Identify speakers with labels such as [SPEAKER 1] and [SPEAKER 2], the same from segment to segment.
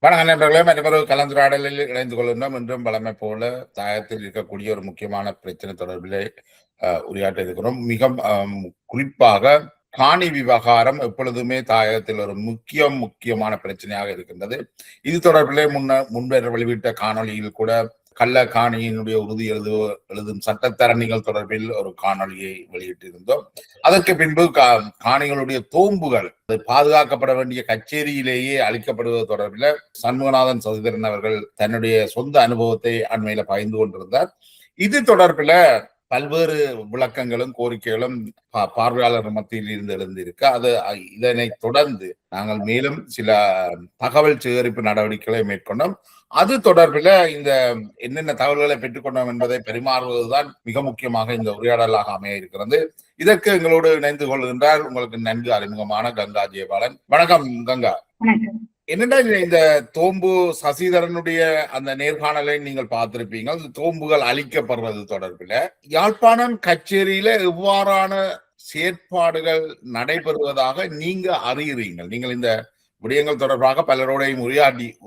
[SPEAKER 1] வணக்கம் நண்பர்களே, மற்றொரு கலந்துரையாடலில் இணைந்து கொள்கின்றோம். இன்றும் வழமை போல தாயத்தில் இருக்கக்கூடிய ஒரு முக்கியமான பிரச்சனை தொடர்பிலே உரையாற்ற இருக்கிறோம். மிக குறிப்பாக காணி விவகாரம் எப்பொழுதுமே தாயகத்தில் ஒரு முக்கியமான பிரச்சனையாக இருக்கின்றது. இது தொடர்பிலே முன்னர் வெளியிட்ட காணொலியில் கூட கள்ள காணியினுடைய உறுதி எழுதும் சட்டத்தரணிகள் தொடர்பில் ஒரு காணொலியை வெளியிட்டிருந்தோம். அதற்கு பின்பு காணிகளுடைய தோம்புகள் பாதுகாக்கப்பட வேண்டிய கச்சேரியிலேயே அளிக்கப்படுவது தொடர்பில் சண்முகநாதன் சசிதரன் அவர்கள் தன்னுடைய சொந்த அனுபவத்தை அண்மையில பகிர்ந்து கொண்டிருந்தார். இது தொடர்பில் பல்வேறு விளக்கங்களும் கோரிக்கைகளும் பார்வையாளர் மத்தியில் இருந்து எழுந்திருக்கு. இதனை தொடர்ந்து நாங்கள் மேலும் சில தகவல் சேகரிப்பு நடவடிக்கைகளை மேற்கொண்டோம். அது தொடர்பில் இந்த என்னென்ன தகவல்களை பெற்றுக்கொண்டோம் என்பதை பரிமாறுவதுதான் மிக முக்கியமாக இந்த உரையாடலாக அமைய இருக்கிறது. இதற்கு எங்களோடு இணைந்து கொள்கின்றார் உங்களுக்கு நன்கு அறிமுகமான கங்கா ஜெயபாலன். வணக்கம் கங்கா. என்னடா இந்த தோம்பு சசிதரனுடைய அந்த நேர்காணலை நீங்கள் பார்த்திருப்பீங்க. தோம்புகள் அளிக்கப்படுறது தொடர்பில் யாழ்ப்பாணம் கச்சேரியில எவ்வாறான செயற்பாடுகள் நடைபெறுவதாக நீங்க அறிகிறீர்கள்? நீங்கள் இந்த விடயங்கள் தொடர்பாக பலரோடையும்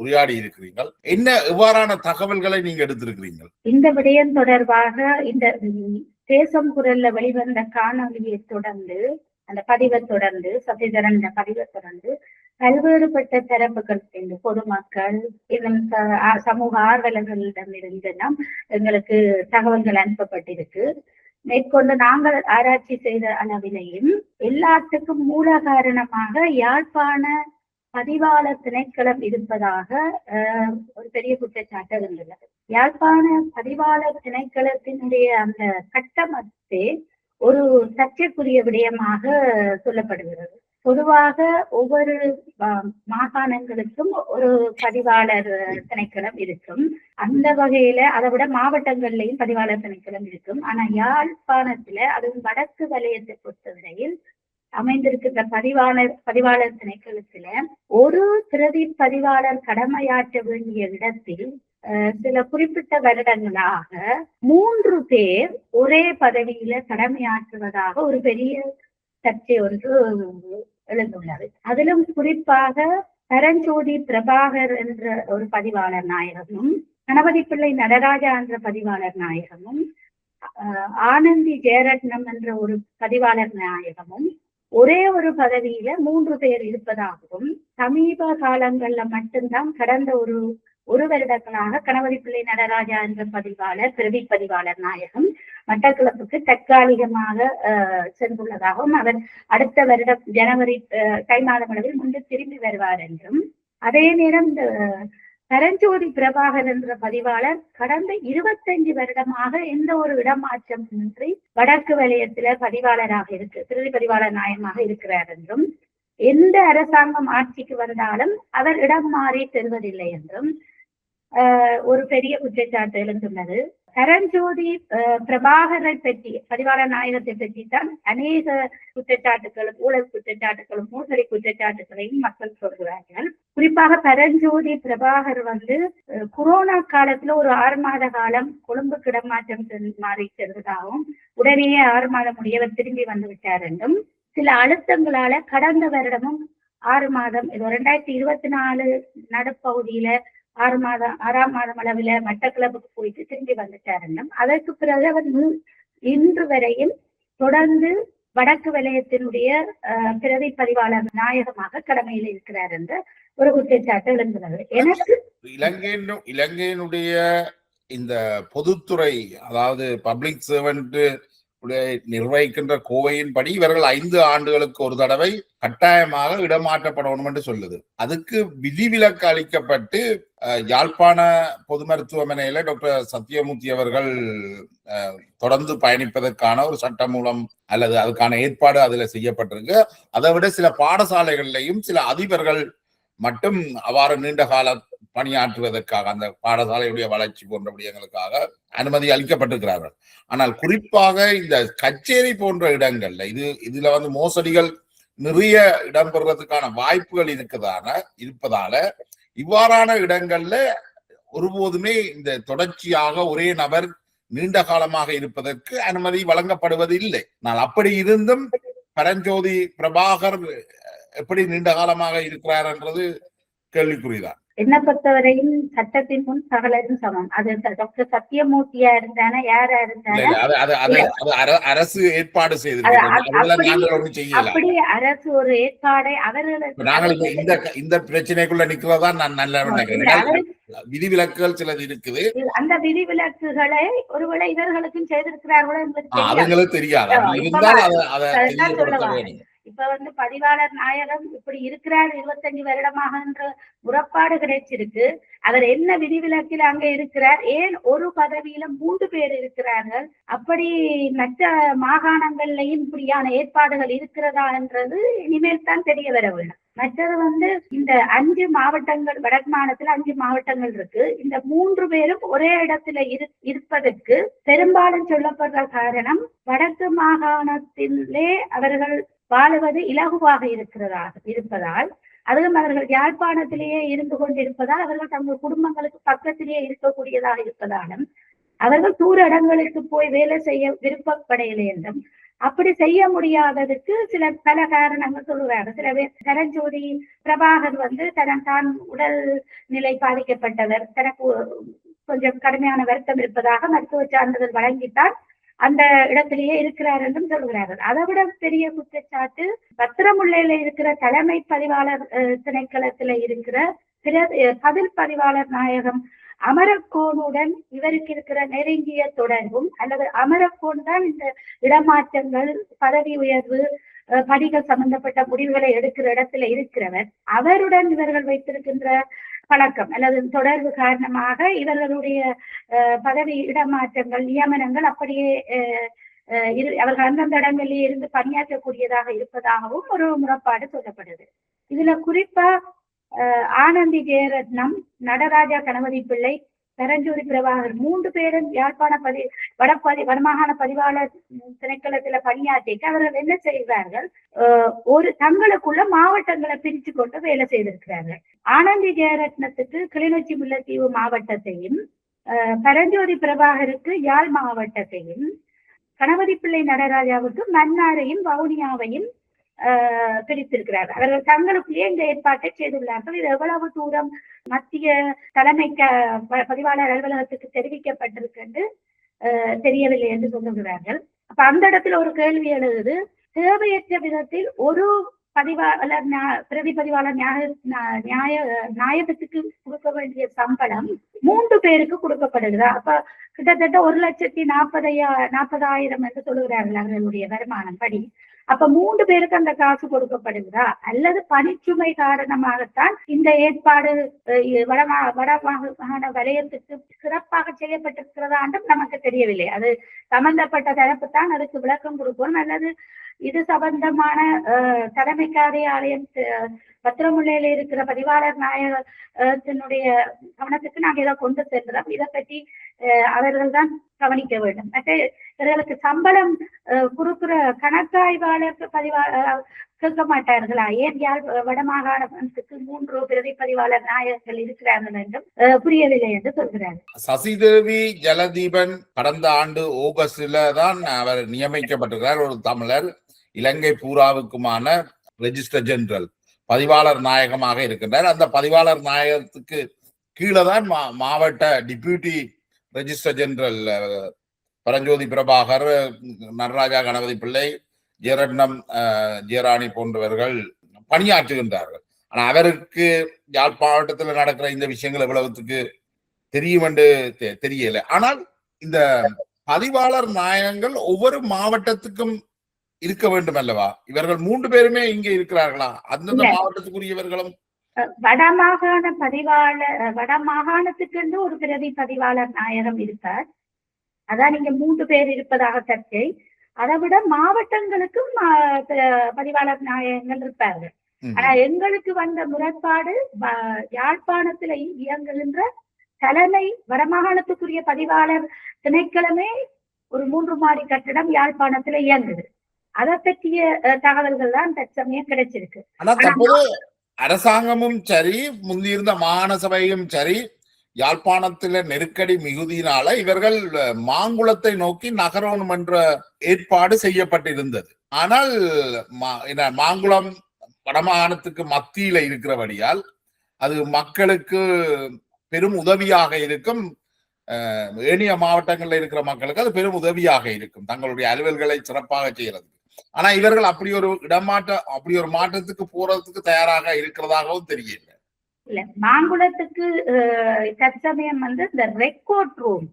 [SPEAKER 1] உரையாடி இருக்கிறீர்கள். என்ன எவ்வாறான தகவல்களை நீங்க எடுத்திருக்கிறீர்கள்?
[SPEAKER 2] இந்த விடயம் தொடர்பாக இந்த தேசம் குரல்ல வெளிவந்த காணொலியை தொடர்ந்து அந்த பதிவை தொடர்ந்து சசிதரன் பதிவை தொடர்ந்து பல்வேறுபட்ட தரப்புகள் பொதுமக்கள் இன்னும் சமூக ஆர்வலர்களிடமிருந்து எங்களுக்கு தகவல்கள் அனுப்பப்பட்டிருக்கு. மேற்கொண்டு நாங்கள் ஆராய்ச்சி செய்த அளவிலையும் எல்லாத்துக்கும் மூல காரணமாக யாழ்ப்பாண பதிவாளர் திணைக்களம் இருப்பதாக ஒரு பெரிய குற்றச்சாட்டு இருந்துள்ளது. யாழ்ப்பாண பதிவாளர் திணைக்களத்தினுடைய அந்த கட்டமைப்பே ஒரு சர்ச்சைக்குரிய விடயமாக சொல்லப்படுகிறது. பொதுவாக ஒவ்வொரு மாகாணங்களுக்கும் ஒரு பதிவாளர் திணைக்களம் இருக்கும். அந்த வகையில அதை விட மாவட்டங்கள்லயும் பதிவாளர் திணைக்களம் இருக்கும். ஆனா யாழ்ப்பாணத்துல அதுவும் வடக்கு வலயத்தை பொறுத்தவரையில் அமைந்திருக்கின்ற பதிவாளர் திணைக்களத்துல ஒரு பிரதி பதிவாளர் கடமையாற்ற வேண்டிய இடத்தில் சில குறிப்பிட்ட வருடங்களாக 3 பேர் ஒரே பதவியில கடமையாற்றுவதாக ஒரு பெரிய சர்ச்சை ஒன்று எழுந்துள்ளது. அதிலும் குறிப்பாக பரஞ்சோதி பிரபாகர் என்ற ஒரு பதிவாளர் நாயகமும் கணபதி பிள்ளை நடராஜா என்ற பதிவாளர் நாயகமும் ஆனந்தி ஜெயரத்னம் என்ற ஒரு பதிவாளர் நாயகமும் ஒரே ஒரு பதவியில 3 பேர் இருப்பதாகவும் சமீப காலங்கள்ல மட்டும்தான் கடந்த ஒரு வருடங்களாக கணபதி பிள்ளை நடராஜா என்ற பதிவாளர் பிரதி பதிவாளர் நாயகம் மட்டக்களப்புக்கு தற்காலிகமாக சென்றுள்ளதாகவும் அவர் அடுத்த வருடம் ஜனவரி தை மாதம் அளவில் முன்பு திரும்பி வருவார் என்றும், அதே நேரம் இந்த பரஞ்சோதி பிரபாகர் என்ற பதிவாளர் கடந்த 25 வருடமாக எந்த ஒரு இடமாற்றம் இன்றி வடக்கு வலயத்தில பதிவாளராக பிரதி பதிவாளர் நாயகமாக இருக்கிறார் என்றும், எந்த அரசாங்கம் ஆட்சிக்கு வந்தாலும் அவர் இடம் மாறி செல்வதில்லை என்றும் ஒரு பெரிய குற்றச்சாட்டு எழுந்துள்ளது. பரஞ்சோதி பிரபாகரை பற்றி பதிவாளர் நாயகத்தை பற்றி தான் அநேக குற்றச்சாட்டுகளும் ஊழல் குற்றச்சாட்டுகளும் மோசடி குற்றச்சாட்டுகளையும் மக்கள் சொல்கிறார்கள். குறிப்பாக பரஞ்சோதி பிரபாகர் கொரோனா காலத்துல ஒரு 6 மாத காலம் கொழும்பு கிடமாற்றம் மாறி செல்வதாகவும் உடனே 6 மாதம் முடியவர் திரும்பி வந்து விட்டார் என்றும், சில அழுத்தங்களால கடந்த வருடமும் 6 மாதம் 2024 நடுப்பகுதியில 6ஆம் மாதம் அளவுல மட்டக்களப்புக்கு போயிட்டு திரும்பி வந்துட்டார் என்றும், அதற்கு பிறகு அவர் இன்று வரையில் தொடர்ந்து வடக்கு வலயத்தினுடைய பிரதி பதிவாளர் நாயகமாக கடமையில் இருக்கிறார் என்ற ஒரு குற்றச்சாட்டு எழுந்துள்ளது. எனக்கு
[SPEAKER 1] இலங்கையினுடைய இந்த பொதுத்துறை அதாவது பப்ளிக் சர்வெண்ட் நிர்வகிக்கின்ற கோவையின்படி இவர்கள் 5 ஆண்டுகளுக்கு ஒரு தடவை கட்டாயமாக இடமாற்றப்படணும் என்று சொல்லுது. அதுக்கு விதிவிலக்கு அளிக்கப்பட்டு யாழ்ப்பாண பொது மருத்துவமனையில டாக்டர் சத்தியமூர்த்தி அவர்கள் தொடர்ந்து பயணிப்பதற்கான ஒரு சட்டமூலம் அல்லது அதுக்கான ஏற்பாடு அதுல செய்யப்பட்டிருக்கு. அதை விட சில பாடசாலைகள்லையும் சில அதிபர்கள் மட்டும் அவ்வாறு நீண்ட கால பணியாற்றுவதற்காக அந்த பாடசாலையுடைய வளர்ச்சி போன்ற விடயங்களுக்காக அனுமதி அளிக்கப்பட்டிருக்கிறார்கள். ஆனால் குறிப்பாக இந்த கச்சேரி போன்ற இடங்கள்ல இதுல மோசடிகள் நிறைய இடம்பெறுவதற்கான வாய்ப்புகள் இருப்பதால இவ்வாறான இடங்கள்ல ஒருபோதுமே இந்த தொடர்ச்சியாக ஒரே நபர் நீண்ட காலமாக இருப்பதற்கு அனுமதி வழங்கப்படுவது இல்லை. ஆனால் அப்படி இருந்தும் பரஞ்சோதி பிரபாகர் எப்படி நீண்ட காலமாக இருக்கிறார் என்றது கேள்விக்குறிதான்.
[SPEAKER 2] என்னை பொறுத்தவரையும் சட்டத்தின் முன் சகலரும் சமம். அது டாக்டர் சத்தியமூர்த்தியா இருந்தானா யாரா இருந்தானா
[SPEAKER 1] அரசு ஏற்பாடு
[SPEAKER 2] அப்படி அரசு ஒரு ஏற்பாடை அவர்களுக்கு
[SPEAKER 1] இந்த பிரச்சனைக்குள்ள நிக்கிறதா நான் நல்லா நினைக்கிறேன். விதிவிலக்குகள் சிலது இருக்குது.
[SPEAKER 2] அந்த விதிவிலக்குகளை ஒருவேளை இவர்களுக்கும் செய்திருக்கிறார்களோ
[SPEAKER 1] அவங்களுக்கு தெரியாது.
[SPEAKER 2] இப்ப பதிவாளர் நாயகம் இப்படி இருக்கிறார் 25 வருடமாக என்ற முறப்பாடு கிடைச்சிருக்கு. அவர் என்ன விதிவிலக்கில் அங்க இருக்கிறார், ஏன் ஒரு பதவியில 3 பேர் இருக்கிறார்கள், அப்படி மற்ற மாகாணங்கள்லயும் இப்படியான ஏற்பாடுகள் இருக்கிறதா என்றது இனிமேல் தான் தெரிய வர வேண்டும். மற்றது இந்த 5 மாவட்டங்கள், வடக்கு மாநிலத்துல 5 மாவட்டங்கள் இருக்கு. இந்த 3 பேரும் ஒரே இடத்துல இருப்பதற்கு பெரும்பாலும் சொல்லப்படுற காரணம் வடக்கு மாகாணத்திலே அவர்கள் வாழுவது இலகுவாக இருப்பதால், அதுவும் அவர்கள் யாழ்ப்பாணத்திலேயே இருந்து கொண்டிருப்பதால், அவர்கள் தங்கள் குடும்பங்களுக்கு பக்கத்திலேயே இருக்கக்கூடியதாக இருப்பதாலும் அவர்கள் தூர இடங்களுக்கு போய் வேலை செய்ய விருப்பப்படையில்லை என்றும், அப்படி செய்ய முடியாததுக்கு பல காரணங்கள் சொல்லுவார்கள். சில பேர் கரஞ்சோதி பிரபாகர் தான் உடல் நிலை பாதிக்கப்பட்டவர், தனக்கு கொஞ்சம் கடுமையான வருத்தம் இருப்பதாக மருத்துவ சான்றிதழ் வழங்கித்தான் அந்த இடத்திலேயே இருக்கிறார் என்றும் சொல்கிறார்கள். அதை விட பெரிய குற்றச்சாட்டு பத்திரமுல்லையில இருக்கிற தலைமை பதிவாளர் திணைக்களத்துல இருக்கிற பதில் பதிவாளர் நாயகம் அமரக்கோனுடன் இவருக்கு இருக்கிற நெருங்கிய தொடர்பும், அல்லது அமரக்கோன் தான் இந்த இடமாற்றங்கள், பதவி உயர்வு, படிகள் சம்பந்தப்பட்ட முடிவுகளை எடுக்கிற இடத்துல இருக்கிறவர், அவருடன் இவர்கள் வைத்திருக்கின்ற பழக்கம் அல்லது தொடர்பு காரணமாக இவர்களுடைய பதவி இடமாற்றங்கள், நியமனங்கள் அப்படியே அவர்கள் அந்தந்த இடங்களிலே இருந்து பணியாற்றக்கூடியதாக இருப்பதாகவும் ஒரு முறைப்பாடு சொல்லப்படுது. இதுல குறிப்பா ஆனந்தி ஜெயரத்னம், நடராஜா கணபதி பிள்ளை, பெரஞ்சூரி பிரபாகர் 3 பேரும் யாழ்ப்பாண வடமாகாண பதிவாளர் திணைக்களத்துல பணியாற்றிட்டு அவர்கள் என்ன செய்வார்கள், தங்களுக்குள்ள மாவட்டங்களை பிரிச்சு கொண்டு வேலை செய்திருக்கிறார்கள். ஆனந்தி ஜெயரத்னத்துக்கு கிளிநொச்சி முல்லைத்தீவு மாவட்டத்தையும், பரஞ்சோதி பிரபாகருக்கு யாழ் மாவட்டத்தையும், கணபதி பிள்ளை நடராஜாவுக்கு மன்னாரையும் வவுனியாவையும் பிரித்திருக்கிறார்கள். அவர்கள் தங்களுக்குள்ளே இந்த ஏற்பாட்டை செய்துள்ளார்கள். இது எவ்வளவு தூரம் மத்திய தலைமை பதிவாளர் அலுவலகத்துக்கு தெரிவிக்கப்பட்டிருக்கு தெரியவில்லை என்று சொல்லுகிறார்கள். அப்ப அந்த இடத்துல ஒரு கேள்வி எழுது, தேவையற்ற விதத்தில் ஒரு பதிவாளர் பிரதி பதிவாளர் நியாயத்துக்கு கொடுக்க வேண்டிய சம்பளம் 3 பேருக்கு கொடுக்கப்படுகிறா. அப்ப கிட்டத்தட்ட 1,40,000 என்று சொல்லுகிறார்கள் அவர்களுடைய வருமானம் படி. அப்ப 3 பேருக்கு அந்த காசு கொடுக்கப்படுகிறா, அல்லது பணிச்சுமை காரணமாகத்தான் இந்த ஏற்பாடு வடமாகாண வலயத்துக்கு சிறப்பாக செய்யப்பட்டிருக்கிறதா என்றும் நமக்கு தெரியவில்லை. அது சம்பந்தப்பட்ட தரப்பு தான் அதுக்கு விளக்கம் கொடுக்கணும், அல்லது இது சம்பந்தமான தலைமை காரியாலயம் பத்திரமுல்லையில இருக்கிற பதிவாளர் நாயகத்தினுடைய கவனத்துக்கு நாங்கள் இதை கொண்டு செல்கிறோம், இதை பற்றி அவர்கள் தான் கவனிக்க வேண்டும். மற்ற இவர்களுக்கு சம்பளம் கொடுக்கிற கணக்காய்வாளர் கேட்க மாட்டார்களா, ஏன் வடமாகாணத்துக்கு 3 பிரதி பதிவாளர் நாயகர்கள் இருக்கிறார்கள் என்றும் புரியவில்லை என்று சொல்கிறார்கள்.
[SPEAKER 1] சசிதேவி ஜலதீபன் கடந்த ஆண்டு ஆகஸ்ட்ல தான் அவர் நியமிக்கப்பட்டிருக்கிறார். ஒரு தமிழர், இலங்கை பூராவுக்குமான ரெஜிஸ்டர் ஜெனரல் பதிவாளர் நாயகமாக இருக்கின்றார். அந்த பதிவாளர் நாயகத்துக்கு கீழே தான் மாவட்ட deputy register general Paranjothi Prabhakar, Nadaraja Ganapathy Pillai, Jeyaratnam Jayarani போன்றவர்கள் பணியாற்றுகின்றார்கள். ஆனா அவருக்கு யாழ்ப்பாணத்தில் நடக்கிற இந்த விஷயங்கள் எவ்வளவுக்கு தெரியும் என்று தெரியல. ஆனால் இந்த பதிவாளர் நாயகங்கள் ஒவ்வொரு மாவட்டத்துக்கும் இருக்க வேண்டும் அல்லவா? இவர்கள் 3 பேருமே இங்கே இருக்கிறார்களா? அந்தந்த மாவட்டத்துக்குரியவர்களும்
[SPEAKER 2] வடமாகாண வடமாகாணத்துக்கு ஒரு பிரதி பதிவாளர் நாயகம் இருப்பார். அதான் நீங்க 3 பேர் இருப்பதாக சர்ச்சை. அதை விட மாவட்டங்களுக்கும் பதிவாளர் நாயகங்கள் இருப்பார்கள். ஆனா எங்களுக்கு வந்த முறைப்பாடு யாழ்ப்பாணத்துல இயங்குகின்ற தலைமை வடமாகாணத்துக்குரிய பதிவாளர் திணைக்களமே ஒரு 3 மாடி கட்டிடம் யாழ்ப்பாணத்துல இயங்குது. அதை பற்றிய தகவல்கள் தான் தற்சமயம் கிடைச்சிருக்கு.
[SPEAKER 1] அரசாங்கமும் சரி, முந்தியிருந்த மாகாண சபையும் சரி, யாழ்ப்பாணத்துல நெருக்கடி மிகுதியினால இவர்கள் மாங்குளத்தை நோக்கி நகரணும் என்ற ஏற்பாடு செய்யப்பட்டிருந்தது. ஆனால் மாங்குளம் வடமாகாணத்துக்கு மத்தியில இருக்கிறபடியால் அது மக்களுக்கு பெரும் உதவியாக இருக்கும். ஏனைய மாவட்டங்களில் இருக்கிற மக்களுக்கு அது பெரும் உதவியாக இருக்கும் தங்களுடைய அலுவல்களை சிறப்பாக செய்யறது. ஆனா இவர்கள் அப்படி ஒரு மாற்றத்துக்கு போறதுக்கு தயாராக இருக்கிறதாகவும் தெரியல.
[SPEAKER 2] இல்ல, மாங்குளத்துக்கு தற்சமயம் இந்த ரெக்கார்ட் ரூம்,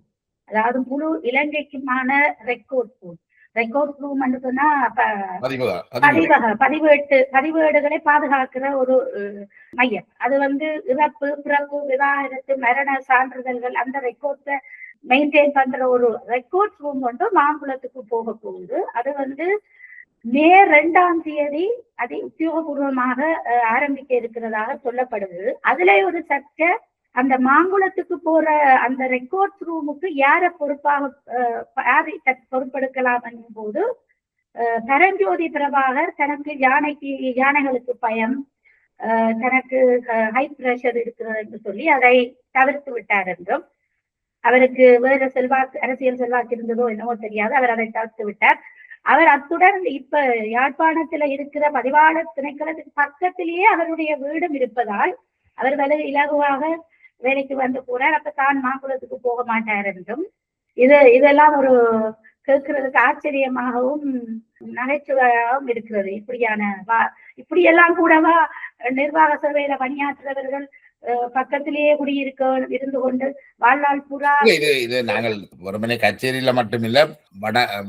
[SPEAKER 2] அதாவது முழு இலங்கைக்குமான ரெக்கார்ட் ரூம் சொன்னா பதிவேடுகளை பாதுகாக்கிற ஒரு மையம். அது இறப்பு, பிறப்பு, விவாகரத்து, மரண சான்றிதழ்கள் அந்த ரெக்கார்ட்ஸை மெயின்டைன் பண்ற ஒரு ரெக்கார்ட் ரூம் மாங்குளத்துக்கு போக போகுது. அது மே 2ஆம் தேதி அது உத்தியோகபூர்வமாக ஆரம்பிக்க இருக்கிறதாக சொல்லப்படுது. அதுல ஒரு சர்ச்சை, அந்த மாங்குளத்துக்கு போற அந்த ரெக்கார்ட் ரூமுக்கு யாரை பொறுப்பெடுக்கலாம் என்னும் போது பரஞ்சோதி பிரபாகர் தனக்கு யானைகளுக்கு பயம், தனக்கு ஹை பிரஷர் இருக்கிறது என்று சொல்லி அதை தவிர்த்து விட்டார் என்றும், அவருக்கு வேற அரசியல் செல்வாக்கு இருந்ததோ என்னவோ தெரியாது, அவர் அதை தவிர்த்து விட்டார். அவர் அத்துடன் இப்ப யாழ்ப்பாணத்துல இருக்கிற பதிவாளர் திணைக்களத்துக்கு பக்கத்திலேயே அவருடைய வீடும் இருப்பதால் அவர் இலகுவாக வேலைக்கு போறார். அப்ப தான் மாங்குளத்துக்கு போக மாட்டார் என்றும், இதெல்லாம் ஒரு கேட்கறதுக்கு ஆச்சரியமாகவும் நகைச்சுவையாகவும் இருக்கிறது. இப்படியெல்லாம் கூடவா நிர்வாக சபையில பணியாற்றுறவர்கள் பக்கத்திலேயே இருந்து கொண்டு வாழ்நாள் பூரா
[SPEAKER 1] இது நாங்கள் வெறுமனே கச்சேரியில மட்டுமில்ல,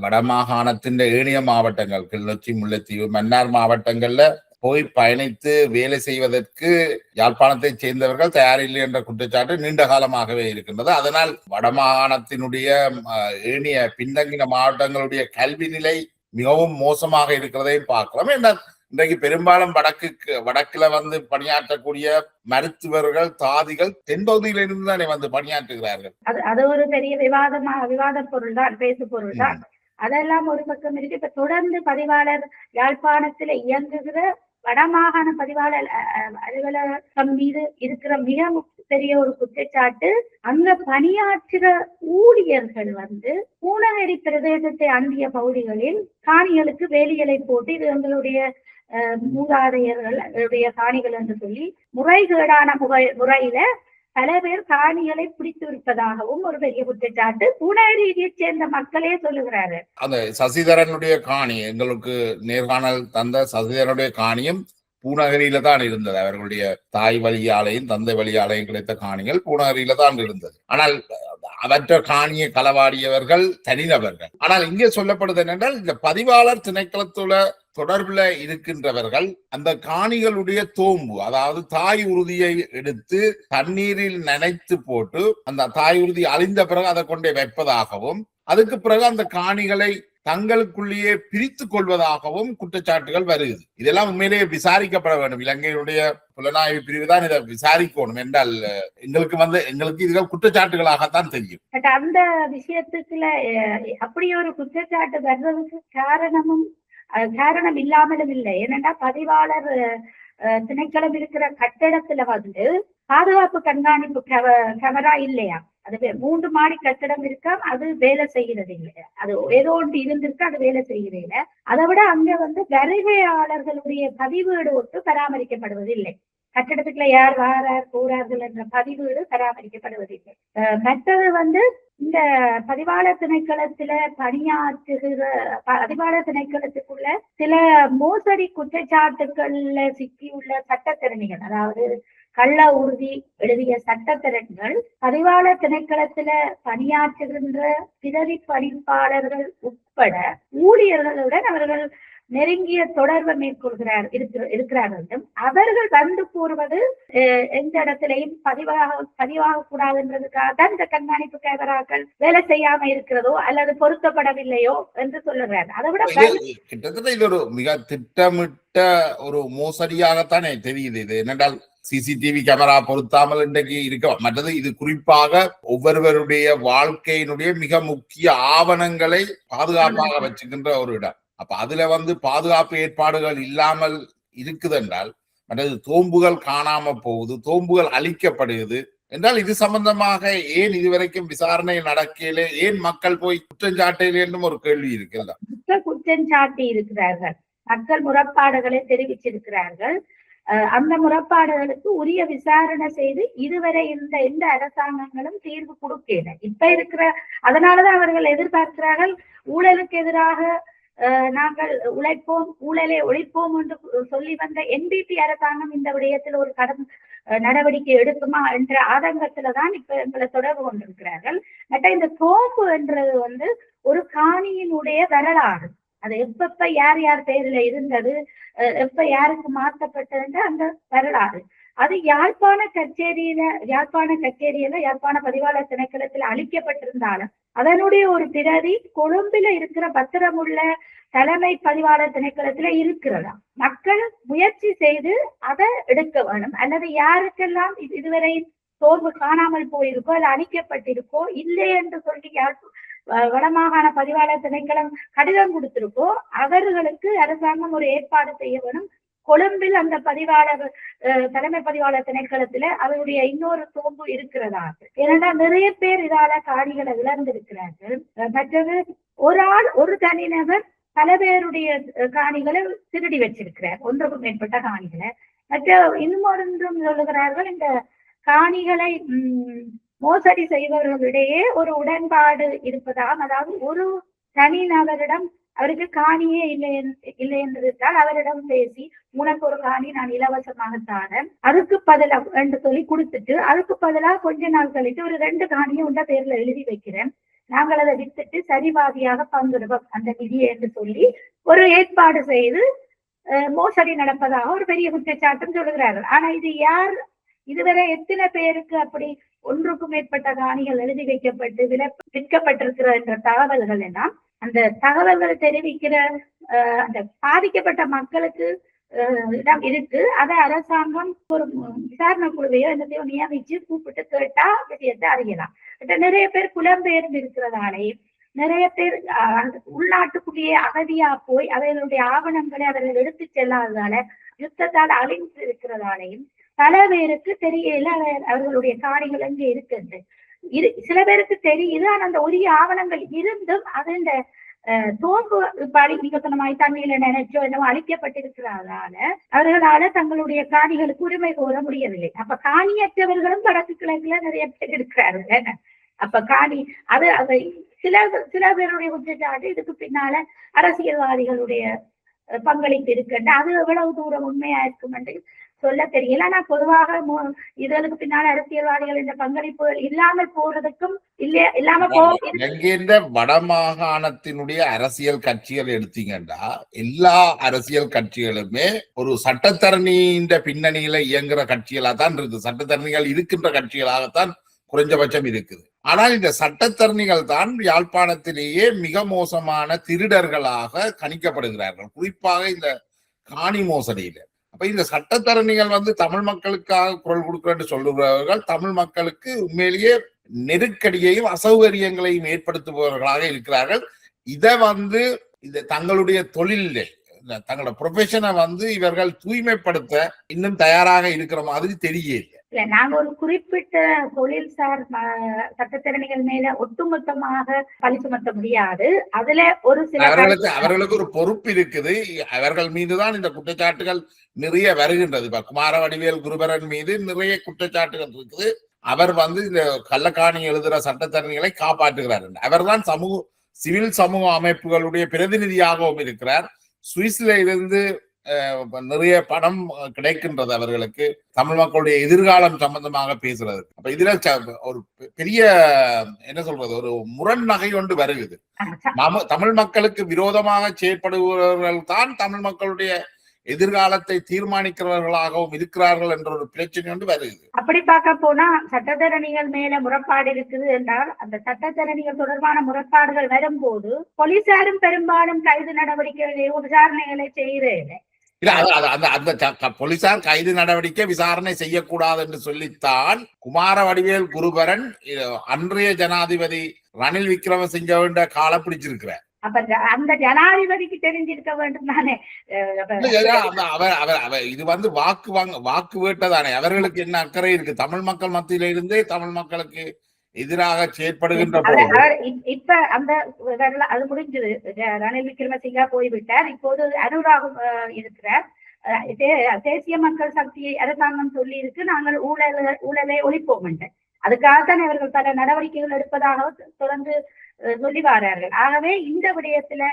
[SPEAKER 1] வடமாகாணத்தின் ஏனைய மாவட்டங்கள், கிளிநொச்சி, முல்லைத்தீவு, மன்னார் மாவட்டங்கள்ல போய் பயணித்து வேலை செய்வதற்கு யாழ்ப்பாணத்தை சேர்ந்தவர்கள் தயாரில்லை என்ற குற்றச்சாட்டு நீண்ட காலமாகவே இருக்கின்றது. அதனால் வடமாகாணத்தினுடைய ஏனைய பின்தங்கின மாவட்டங்களுடைய கல்வி நிலை மிகவும் மோசமாக இருக்கிறதையும் பார்க்கலாம். இன்றைக்கு பெரும்பாலும் வடக்குல பணியாற்றக்கூடிய மருத்துவர்கள், தாதிகள் தென்பகுதியிலிருந்து தானே பணியாற்றுகிறார்கள்.
[SPEAKER 2] அது ஒரு பெரிய விவாத பொருள் தான், பேசு பொருள் தான். அதெல்லாம் ஒரு பக்கம் இருக்கு. இப்ப தொடர்ந்து பதிவாளர் யாழ்ப்பாணத்துல இயங்குகிற வடமாகாண பதிவாளர் அலுவலகம் மீது இருக்கிற மிக பெரிய ஒரு குற்றச்சாட்டு, அங்க பணியாற்றுற ஊழியர்கள் பூநகரி பிரதேசத்தை அண்டிய பகுதிகளில் காணிகளுக்கு வேலிகளை போட்டு இது எங்களுடைய மூதாதையர்களுடைய காணிகள் என்று சொல்லி முறைகேடான முறையில பல பேர் காணிகளை பிடித்து இருப்பதாகவும் ஒரு பெரிய குற்றச்சாட்டு பூநகரியை சேர்ந்த மக்களே சொல்லுகிறாரு.
[SPEAKER 1] அந்த சசிதரனுடைய காணி, எங்களுக்கு நேர்காணல் தந்த சசிதரனுடைய காணியும் பூநகரியில தான் இருந்தது. அவர்களுடைய தாய் வழியாலையும் தந்தை வழியாலையும் கிடைத்த காணிகள் பூநகரியில தான் இருந்தது. ஆனால் அவற்ற காணியை களவாடியவர்கள் தனிநபர்கள். ஆனால் இங்கே சொல்லப்படுது என்னென்றால், இந்த பதிவாளர் திணைக்களத்தோட தொடர்புல இருக்கின்றவர்கள் அந்த காணிகளுடைய தோம்பு, அதாவது தாய் உறுதியை எடுத்து தண்ணீரில் நனைத்து போட்டு அந்த தாய் உறுதி அழிந்த பிறகு அதை கொண்டே வைப்பதாகவும், அதுக்கு பிறகு அந்த காணிகளை தங்களுக்குள்ளேயே பிரித்து கொள்வதாகவும் குற்றச்சாட்டுகள் வருகிறது. இதெல்லாம் உண்மையிலேயே விசாரிக்கப்பட வேண்டும். இலங்கையுடைய புலனாய்வு பிரிவு தான் இதை விசாரிக்கணும். என்றால் எங்களுக்கு இதுகள் குற்றச்சாட்டுகளாகத்தான் தெரியும்.
[SPEAKER 2] அந்த விஷயத்துக்குள்ள அப்படி ஒரு குற்றச்சாட்டு வர்றதுக்கு காரணம் இல்லாமலும் இல்லை. ஏனென்றா பதிவாளர் திணைக்களம் இருக்கிற கட்டடத்துல பாதுகாப்பு கண்காணிப்பு கேமரா இல்லையா? அது 3 மாடி கட்டடம் இருக்கா, அது வேலை செய்கிறது இல்லையா? அது ஏதோ ஒன்று இருந்திருக்கு, அது வேலை செய்கிறது இல்லை. அதை விட அங்க வருகையாளர்களுடைய பதிவேடு ஒட்டு பராமரிக்கப்படுவதில்லை. கட்டடத்துக்குள்ள யார் வாரார் போறார்கள் என்ற பதிவேடு பராமரிக்கப்படுவதில்லை. மற்றது இந்த பதிவாளர் திணைக்களத்துல பணியாற்றுகிற பதிவாளர் திணைக்களத்துக்குள்ள சில மோசடி குற்றச்சாட்டுகள்ல சிக்கியுள்ள சட்டத்திறனிகள், அதாவது கள்ள உறுதி எழுதிய சட்டத்திறன்கள் பதிவாளர் திணைக்களத்துல பணியாற்றுகின்ற பிரதி பணிப்பாளர்கள் உட்பட ஊழியர்களுடன் அவர்கள் நெருங்கிய தொடர்பை இருக்கிறார்கள். அவர்கள் கூறுவது எந்த இடத்திலையும் பதிவாக கூடாதுன்றதுக்காக தான் இந்த கண்காணிப்பு கேமராக்கள் வேலை செய்யாம இருக்கிறதோ அல்லது பொருத்தப்படவில்லையோ என்று சொல்லுகிறார். அதை விட
[SPEAKER 1] கிட்டத்தட்ட இது ஒரு மிக திட்டமிட்ட ஒரு மோசடியாகத்தானே தெரியுது. இது என்னென்றால் சிசிடிவி கேமரா பொருத்தாமல் இன்றைக்கு இருக்க, மற்றது இது குறிப்பாக ஒவ்வொருவருடைய வாழ்க்கையினுடைய மிக முக்கிய ஆவணங்களை பாதுகாப்பாக வச்சுக்கின்ற ஒரு இடம். அப்ப அதுல பாதுகாப்பு ஏற்பாடுகள் இல்லாமல் இருக்குது என்றால், மற்றது தோம்புகள் காணாம போகுது, தோம்புகள் அழிக்கப்படுகிறது என்றால், இது சம்பந்தமாக ஏன் இதுவரைக்கும் விசாரணை நடக்கல, ஏன் மக்கள் போய் குற்றஞ்சாட்டையில என்றும் ஒரு கேள்வி இருக்குல்ல.
[SPEAKER 2] குற்றஞ்சாட்டி இருக்கிறார்கள், மக்கள் முறைப்பாடுகளை தெரிவிச்சிருக்கிறார்கள். அந்த முறைப்பாடுகளுக்கு உரிய விசாரணை செய்து இதுவரை இந்த எந்த அரசாங்கங்களும் தீர்வு கொடுக்கல. இப்ப இருக்கிற அதனாலதான் அவர்கள் எதிர்பார்க்கிறார்கள் ஊழலுக்கு எதிராக நாங்கள் உழைப்போம், ஊழலை ஒழிப்போம் என்று சொல்லி வந்த என்பிபி அரசாங்கம் இந்த விடயத்தில் ஒரு கடும் நடவடிக்கை எடுக்குமா என்ற ஆதங்கத்துலதான் இப்ப எங்களை தொடர்பு கொண்டிருக்கிறார்கள். இந்த தோப்பு என்றது ஒரு காணியினுடைய வரலாறு. அது எப்ப யார் யார் பேர்ல இருந்தது, எப்ப யாருக்கு மாற்றப்பட்டது அந்த வரலாறு. அது யாழ்ப்பாண கச்சேரியில யாழ்ப்பாண பதிவாளர் திணைக்களத்துல அளிக்கப்பட்டிருந்தாலும் அதனுடைய ஒரு பிரதி கொழும்பில இருக்கிற பத்திரமுள்ள தலைமை பதிவாளர் திணைக்களத்துல இருக்கிறதா. மக்கள் முயற்சி செய்து அதை எடுக்க வேணும். அல்லது யாருக்கெல்லாம் இதுவரை சோர்வு காணாமல் போயிருக்கோ அது அளிக்கப்பட்டிருக்கோ இல்லை என்று சொல்லி வடமாகாண பதிவாளர் திணைக்களம் கடிதம் கொடுத்திருக்கோ அவர்களுக்கு அரசாங்கம் ஒரு ஏற்பாடு செய்ய வேணும். கொழும்பில் அந்த தலைமை பதிவாளர் திணைக்களத்துல அவருடைய இன்னொரு சோம்பு இருக்கிறதா. ஏன்னா நிறைய பேர் இதால காணிகளை இழந்திருக்கிறார்கள். மற்றது ஒரு தனிநபர் பல பேருடைய காணிகளை திருடி வச்சிருக்கிறார், ஒன்றுக்கும் மேற்பட்ட காணிகளை. மற்ற இன்னொன்றும் சொல்லுகிறார்கள், இந்த காணிகளை மோசடி செய்பவர்களிடையே ஒரு உடன்பாடு இருப்பதாம். அதாவது ஒரு தனிநபரிடம் அவருக்கு காணியே இல்லை என்றால் அவரிடம் பேசி உனக்கு ஒரு காணி நான் இலவசமாக தாரேன், அதுக்கு பதிலா என்று சொல்லி கொடுத்துட்டு அதுக்கு பதிலா கொஞ்ச நாள் கழித்து ஒரு 2 காணியை உண்ட பேர்ல எழுதி வைக்கிறேன், நாங்கள் அதை வித்துட்டு சரிபாதியாக பங்கிடுவோம் அந்த நிதியை என்று சொல்லி ஒரு ஏற்பாடு செய்து மோசடி நடப்பதாக ஒரு பெரிய குற்றச்சாட்டும் சொல்லுகிறார்கள். ஆனா இது யார், இதுவரை எத்தனை பேருக்கு அப்படி ஒன்றுக்கும் மேற்பட்ட காணிகள் எழுதி வைக்கப்பட்டு விற்கப்பட்டிருக்கிற என்ற தகவல்கள் எல்லாம் அந்த தகவல்கள் தெரிவிக்கிற அந்த பாதிக்கப்பட்ட மக்களுக்கு இடம் இருக்கு. அதை அரசாங்கம் ஒரு விசாரணை குழுவையோ என்னத்தையோ நியமிச்சு கூப்பிட்டு கேட்டா விஷயத்தை அறியலாம். நிறைய பேர் புலம்பெயர்ந்து இருக்கிறதாலேயும் நிறைய பேர் உள்நாட்டுக்குள்ளேயே அகதியா போய் அவர்களுடைய ஆவணங்களை அவர்கள் எடுத்து செல்லாததால யுத்தத்தால் அழிந்து இருக்கிறதாலேயும் பல பேருக்கு தெரியல அவர்களுடைய காணிகள் எங்க இருக்குது. சில பேருக்கு தெரியுது, ஆனா அந்த உரிய ஆவணங்கள் இருந்தும் அது இந்த தோம்பு நீங்க தண்ணியில நினைச்சோ என்னவோ அழிக்கப்பட்டிருக்கிறதால அவர்களால தங்களுடைய காணிகளுக்கு உரிமை கோர முடியவில்லை. அப்ப காணியற்றவர்களும் வடக்கு கிழக்குல நிறைய பேர் இருக்கிறார்கள். அப்ப காணி அது சில பேருடைய குற்றச்சாட்டு இதுக்கு பின்னால அரசியல்வாதிகளுடைய பங்களிப்பு இருக்குன்னு அது எவ்வளவு தூரம் உண்மையா இருக்கும் என்று சொல்ல தெரியல. ஆனா பொதுவாக இதற்கு பின்னால அரசியல்வாதிகள் இந்த பங்களிப்புகள் இல்லாமல் போறதுக்கும்
[SPEAKER 1] என்கின்ற வடமாகாணத்தினுடைய அரசியல் கட்சிகள் எடுத்தீங்கன்னா எல்லா அரசியல் கட்சிகளுமே ஒரு சட்டத்தரணியின் பின்னணியில இயங்குற கட்சிகளா தான் இருக்குது. சட்டத்தரணிகள் இருக்கின்ற கட்சிகளாகத்தான் குறைஞ்சபட்சம் இருக்குது. ஆனால் இந்த சட்டத்தரணிகள் தான் யாழ்ப்பாணத்திலேயே மிக மோசமான திருடர்களாக கணிக்கப்படுகிறார்கள், குறிப்பாக இந்த காணி மோசடியில. அப்ப இந்த சட்டத்தரணிகள் தமிழ் மக்களுக்காக குரல் கொடுக்கிறேன்னு சொல்லுகிறவர்கள் தமிழ் மக்களுக்கு உண்மையிலேயே நெருக்கடியையும் அசௌகரியங்களையும் ஏற்படுத்துபவர்களாக இருக்கிறார்கள். இதை இந்த தங்களுடைய தொழிலே தங்களோட ப்ரொஃபஷனை இவர்கள் தூய்மைப்படுத்த இன்னும் தயாராக இருக்கிற மாதிரி தெரியல.
[SPEAKER 2] நாங்க ஒரு குறிப்பிட்ட தொழில்சார் சட்டத்திறனிகள் மேல ஒட்டுமொத்தமாக பழி சுமத்த முடியாது. அதுல ஒரு சில
[SPEAKER 1] அவர்களுக்கு ஒரு பொறுப்பு இருக்குது. அவர்கள் மீதுதான் இந்த குற்றச்சாட்டுகள் நிறைய வருகின்றது. இப்ப குமாரவடிவேல் குருபரன் மீது நிறைய குற்றச்சாட்டுகள் இருக்குது. அவர் இந்த கள்ளக்காணி எழுதுற சட்டத்தரணிகளை காப்பாற்றுகிறார். அவர்தான் சிவில் சமூக அமைப்புகளுடைய பிரதிநிதியாகவும் இருக்கிறார். சுவிஸ்ல இருந்து நிறைய பணம் கிடைக்கின்றது அவர்களுக்கு தமிழ் மக்களுடைய எதிர்காலம் சம்பந்தமாக பேசுறது. அப்ப இதுல ஒரு பெரிய என்ன சொல்றது, ஒரு முரண் நகை ஒன்று வருகிறது. தமிழ் மக்களுக்கு விரோதமாக செயற்படுபவர்கள் தான் தமிழ் மக்களுடைய எதிர்காலத்தை தீர்மானிக்கிறவர்களாகவும் இருக்கிறார்கள் என்ற ஒரு பிரச்சனை ஒன்று வருகிறது.
[SPEAKER 2] அப்படி பார்க்க போனா சட்டத்தரணிகள் மேல முறைப்பாடு இருக்குது என்றால் அந்த சட்டத்தரணிகள் தொடர்பான முறைப்பாடுகள் வரும்போது போலீசாரும் பெரும்பாலும் கைது நடவடிக்கைகளை விசாரணைகளை செய்யறதில்லை.
[SPEAKER 1] இல்ல அந்த போலீசார் கைது நடவடிக்கை விசாரணை செய்யக்கூடாது என்று சொல்லித்தான் குமாரவடிவேல் குருபரன் அன்றைய ஜனாதிபதி ரணில் விக்ரமசிங்க கால பிடிச்சிருக்கிறார்.
[SPEAKER 2] அப்ப அந்த ஜனாதிபதிக்கு தெரிஞ்சிருக்க வேண்டும் தானே.
[SPEAKER 1] இது வாக்கு வேட்டதானே. அவர்களுக்கு என்ன அக்கறை இருக்கு? தமிழ் மக்கள் மத்தியில இருந்தே தமிழ் மக்களுக்கு எதிராக செயற்படுகின்ற
[SPEAKER 2] இப்ப அந்த அது முடிஞ்சது. ரணில் விக்ரமசிங்கா போய்விட்டார். இப்போது அனுராகும் இருக்கிறார். தேசிய மக்கள் சக்தியை அரசாங்கம் சொல்லி இருக்கு, நாங்கள் ஊழலை ஒழிப்போம் என்று. அதுக்காகத்தான் இவர்கள் பல நடவடிக்கைகள் எடுப்பதாக தொடர்ந்து சொல்லி வாரார்கள். ஆகவே இந்த விடயத்துல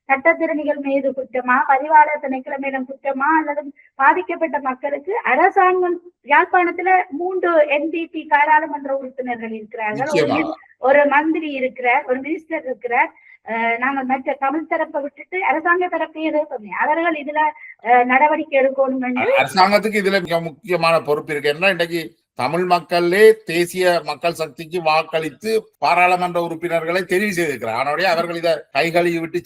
[SPEAKER 2] சட்டத்திறனிகள் மீது குற்றமா, பதிவாளர் திணைக்களம் மீதும் குற்றமா, அல்லது பாதிக்கப்பட்ட மக்களுக்கு அரசாங்கம் யாழ்ப்பாணத்துல 3 NDP பாராளுமன்ற உறுப்பினர்கள் இருக்கிறார்கள், ஒரு மந்திரி இருக்கிறார், ஒரு மினிஸ்டர் இருக்கிறார். நாங்கள் மற்ற தமிழ் தரப்பை விட்டுட்டு அரசாங்க தரப்பையே சொன்னேன், அவர்கள் இதுல நடவடிக்கை எடுக்கணும் என்று.
[SPEAKER 1] அரசாங்கத்துக்கு இதுல மிக முக்கியமான பொறுப்பு இருக்கு. என்ன, இன்றைக்கு தமிழ் மக்களே தேசிய மக்கள் சக்திக்கு வாக்களித்து பாராளுமன்ற உறுப்பினர்களை தெரிவு செய்திருக்கிறார். ஆனால் அவர்கள் இதை கைகழுவி விட்டு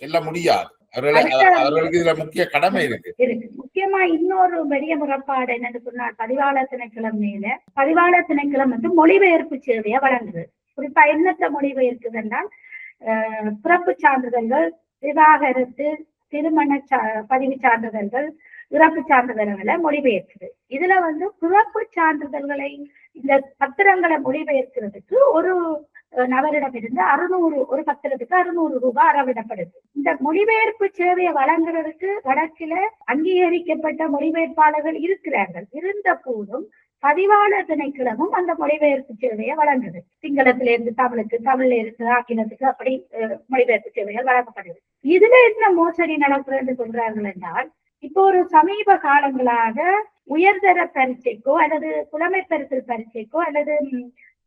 [SPEAKER 1] செல்ல முடியாது. அவர்களுக்கு இதுல முக்கிய கடமை இருக்கு.
[SPEAKER 2] முக்கியமா இன்னொரு பெரிய முறைப்பாடு என்னன்னு சொன்னால், பதிவாளர் திணைக்களம் மேல பதிவாளர் திணைக்களம் வந்து மொழிபெயர்ப்பு சேவையை வழங்குது. குறிப்பா என்னத்த மொழிபெயர்க்குது என்றால், பிறப்பு சான்றிதழ்கள், விவாகரத்து, திருமண பதிவு சான்றிதழ்கள், இறப்பு சான்றிதழ்களை மொழிபெயர்க்குது. இதுல வந்து பிறப்பு சான்றிதழ்களை, இந்த பத்திரங்களை மொழிபெயர்க்கிறதுக்கு ஒரு நபரிடமிருந்து 600, ஒரு பத்திரத்துக்கு 600 ரூபாய் அறவிடப்படுது. இந்த மொழிபெயர்ப்பு சேவையை வழங்குறதுக்கு வடக்கில அங்கீகரிக்கப்பட்ட மொழிபெயர்ப்பாளர்கள் இருக்கிறார்கள். இருந்த போதும் பதிவாளர் திணைக்களமும் அந்த மொழிபெயர்ப்பு சேவையை வழங்குது. சிங்களத்தில இருந்து தமிழுக்கு, தமிழ்ல இருந்து ஆங்கிலத்துக்கு, அப்படி மொழிபெயர்ப்பு சேவைகள் வழங்கப்படுது. இதுல என்ன மோசடி நடக்குதுன்னு சொல்றார்கள் என்றால், இப்போ ஒரு சமீப காலங்களாக உயர்தர பரீட்சைக்கோ அல்லது புலமை பரிசில் பரீட்சைக்கோ அல்லது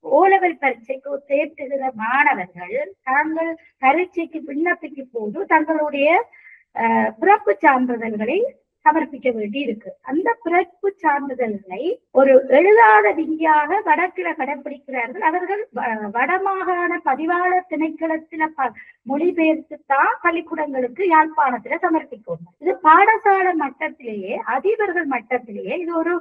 [SPEAKER 2] ஓலவல் பரீட்சைக்கோ தேர்த்துகிற மாணவர்கள் தாங்கள் பரீட்சைக்கு விண்ணப்பிக்கும் போது தங்களுடைய பிறப்பு சான்றிதழ்களை சமர்ப்பிக்க வேண்டி இருக்கு. அந்த பிறப்பு சான்றிதழ்களை ஒரு எழுதாத விதியாக வடக்கில கடைபிடிக்கிறார்கள். அவர்கள் வடமாகாண பதிவாளர் திணைக்களத்தில மொழிபெயர்த்துத்தான் பள்ளிக்கூடங்களுக்கு யாழ்ப்பாணத்துல சமர்ப்பிக்கணும். இது பாடசாலை மட்டத்திலேயே, அதிபர்கள் மட்டத்திலேயே இது ஒரு